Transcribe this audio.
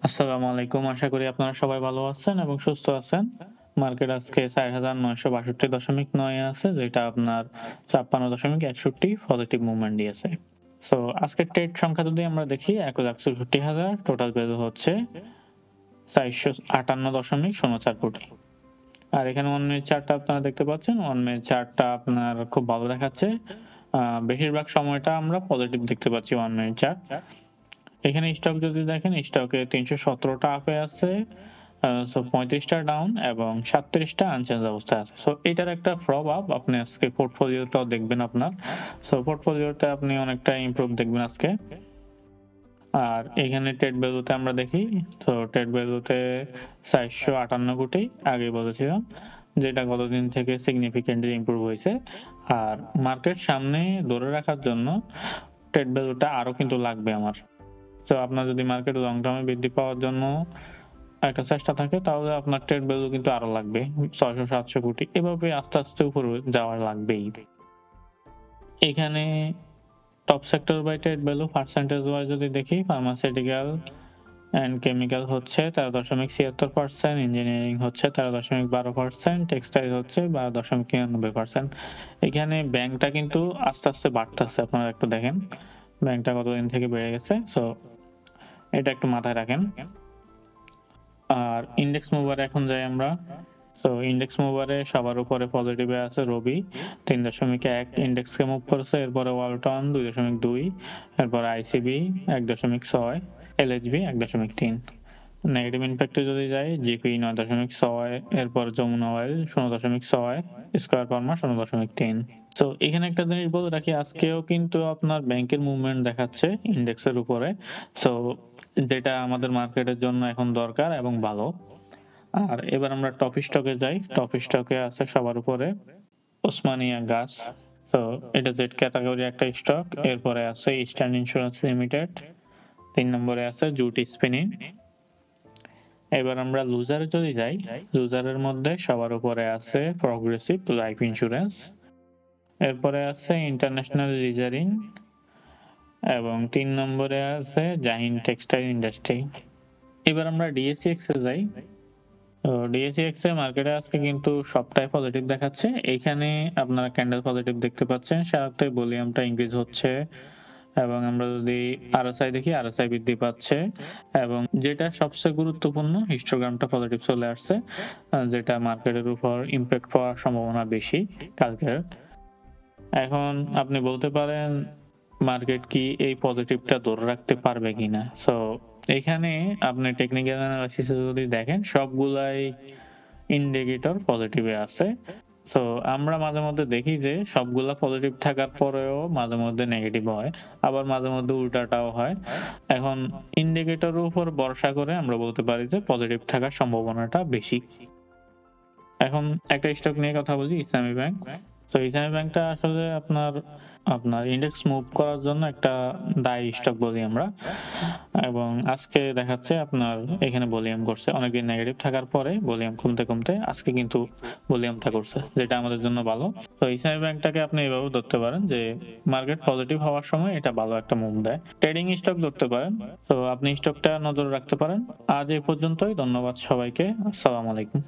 আসসালামু আলাইকুম। আশা করি আপনারা সবাই ভালো আছেন এবং সুস্থ আছেন। মার্কেট আজকে ৪,৯৬২.৯ আছে, যেটা আপনার ৫৬.৬১ পজিটিভ মুভমেন্ট দিয়েছে। সো আজকের ট্রেড সংখ্যা যদি আমরা দেখি ১,৬৪,০০০, টোটাল ভ্যালু হচ্ছে ৪৫৮.০৪ কোটি। আর এখানে 1 মিনিট চার্টটা আপনারা দেখতে পাচ্ছেন। 1 মিনিট চার্টটা আপনার খুব ভালো দেখাচ্ছে। বেশিরভাগ সময়টা আমরা পজিটিভ দেখতে পাচ্ছি 1 মিনিট চার্ট। এখানে স্টক যদি দেখেন, স্টকে ৩১৭টা আপে আছে, ৩৫টা ডাউন এবং ৩৭টা আনচেঞ্জ অবস্থায় আছে। সো এটার একটা প্রভাব আপনি আজকে পোর্টফোলিওটাও দেখবেন আপনার। সো পোর্টফোলিওটা আপনি অনেকটা ইমপ্রুভ দেখবেন আজকে। আর এখানে ট্রেড ভ্যালুতে আমরা দেখি, তো ট্রেড ভ্যালুতে ৪৫৮ কোটি আগেই বলেছিলাম, যেটা গতদিন থেকে সিগনিফিকেন্টলি ইমপ্রুভ হয়েছে। আর মার্কেট সামনে ধরে রাখার জন্য ট্রেড ভ্যালুটা আরো কিন্তু লাগবে আমার। তো আপনার যদি মার্কেট লং টার্মে বৃদ্ধি পাওয়ার জন্য একটা চেষ্টা থাকে, তাহলে আপনার ট্রেড ভ্যালু কিন্তু আরো লাগবে ৬০০-৭০০ কোটি। এভাবে আস্তে, আস্তে উপরে যাওয়া লাগবেই। এখানে top sector by trade value percentage wise যদি দেখি, ফার্মাসিউটিক্যাল অ্যান্ড কেমিক্যাল হচ্ছে ১৩.৭৬%, ইঞ্জিনিয়ারিং হচ্ছে ১৩.১২%, টেক্সটাইল হচ্ছে ১২.৯৯%। এখানে ব্যাংকটা কিন্তু আস্তে, আস্তে বাড়তেছে। আপনারা একটু দেখেন, ব্যাংকটা কতদিন থেকে বেড়ে গেছে। সো এটা একটু মাথায় রাখেন। আর ইন্ডেক্স মুভারে এখন যাই আমরা। সো ইন্ডেক্স মুভারে সবার উপরে পজিটিভে আছে রবি ৩.১ ইন্ডেক্সকে মুভ করছে। এরপরে ওয়ালটন ২.২, এরপরে আইসিবি ১.৬, এলএইচবি ১.৩। নেগেটিভ ইম্প্যাক্টে যদি যাই, জিপি ৯.৬, এরপর যমুনা অয়েল ০.৬, স্কয়ার ফার্মা ০.৩। তো এখানে একটা জিনিস বলে রাখি, আজকেও কিন্তু আপনার ব্যাংকের মুভমেন্ট দেখাচ্ছে ইন্ডেক্সের উপরে। সো যেটা আমাদের মার্কেটের জন্য এখন দরকার এবং ভালো। আর এবার আমরা টপ স্টকে যাই। টপ স্টকে আছে সবার উপরে ওসমানিয়া গ্যাস। তো এটা জেড ক্যাটাগরি একটা স্টক। এরপরে আছে ইস্টার্ন ইন্স্যুরেন্স লিমিটেড। ৩ নম্বরে আছে জুট স্পিনিং। এবার আমরা লুজারে যদি যাই, লুজারের মধ্যে সবার উপরে আছে প্রগ্রেসিভ লাইফ ইন্স্যুরেন্স। এরপরে আছে ইন্টারন্যাশনাল লিজারিং এবং ৩ নম্বরে আছে জাহিন টেক্সটাইল ইন্ডাস্ট্রি। এবার আমরা ডিএসইএক্স এ যাই। তো ডিএসইএক্স এর মার্কেটে আজকে কিন্তু সবটাই পজিটিভ দেখাচ্ছে। এইখানে আপনারা ক্যান্ডেল পজিটিভ দেখতে পাচ্ছেন, সাথে ভলিউমটা ইনক্রিজ হচ্ছে এবং আমরা যদি আরএসআই দেখি, আরএসআই বৃদ্ধি পাচ্ছে এবং যেটা সবচেয়ে গুরুত্বপূর্ণ, হিস্টোগ্রামটা পজিটিভ চলে আসছে, যেটা মার্কেটের উপর ইমপ্যাক্ট পড়ার সম্ভাবনা বেশি কালকের। এখন আপনি বলতে পারেন মার্কেট কি এই পজিটিভটা ধরে রাখতে পারবে কিনা। সো এখানে আপনি টেকনিক্যাল অ্যানালাইসিসে যদি দেখেন, সবগুলাই ইন্ডিকেটর পজিটিভে আছে। তো আমরা মাঝে মধ্যে দেখি যে সবগুলা পজিটিভ থাকার পরেও মাঝে মধ্যে নেগেটিভ হয়, আবার মাঝে মধ্যে উল্টাটাও হয়। এখন ইন্ডিকেটরের উপর ভরসা করে আমরা বলতে পারি যে পজিটিভ থাকার সম্ভাবনাটা বেশি। এখন একটা স্টক নিয়ে কথা বলি, ইসলামী ব্যাংক। তো ইসলামী ব্যাংকটা আসলে আপনার ইন্ডেক্স মুভ করার জন্য একটা দায়ী স্টক বলি আমরা। এবং আজকে দেখাচ্ছে আপনার এখানে ভলিউম করছে, অনেকদিন নেগেটিভ থাকার পরে ভলিউম কমতে কমতে আজকে কিন্তু ভলিউমটা করছে, যেটা আমাদের জন্য ভালো। তো ইসলামী ব্যাংকটাকে আপনি এভাবে ধরতে পারেন যে মার্কেট পজিটিভ হওয়ার সময় এটা ভালো একটা মুভ দেয়। ট্রেডিং স্টক ধরতে পারেন, তো আপনি স্টকটা নজর রাখতে পারেন। আজ এই পর্যন্তই। ধন্যবাদ সবাইকে। আসসালামু আলাইকুম।